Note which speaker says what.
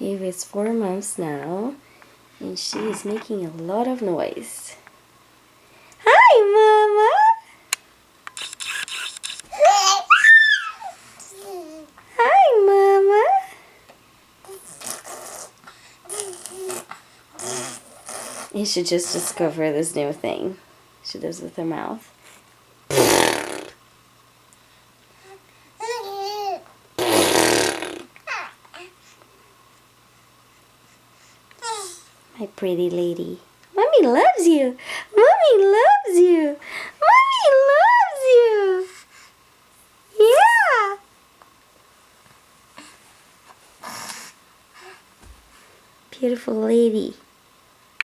Speaker 1: Eve is 4 months now, and she is making a lot of noise. Hi, Mama! Hi, Mama! You should just discover this new thing she does with her mouth. My pretty lady. Mommy loves you. Mommy loves you. Mommy loves you. Yeah. Beautiful lady.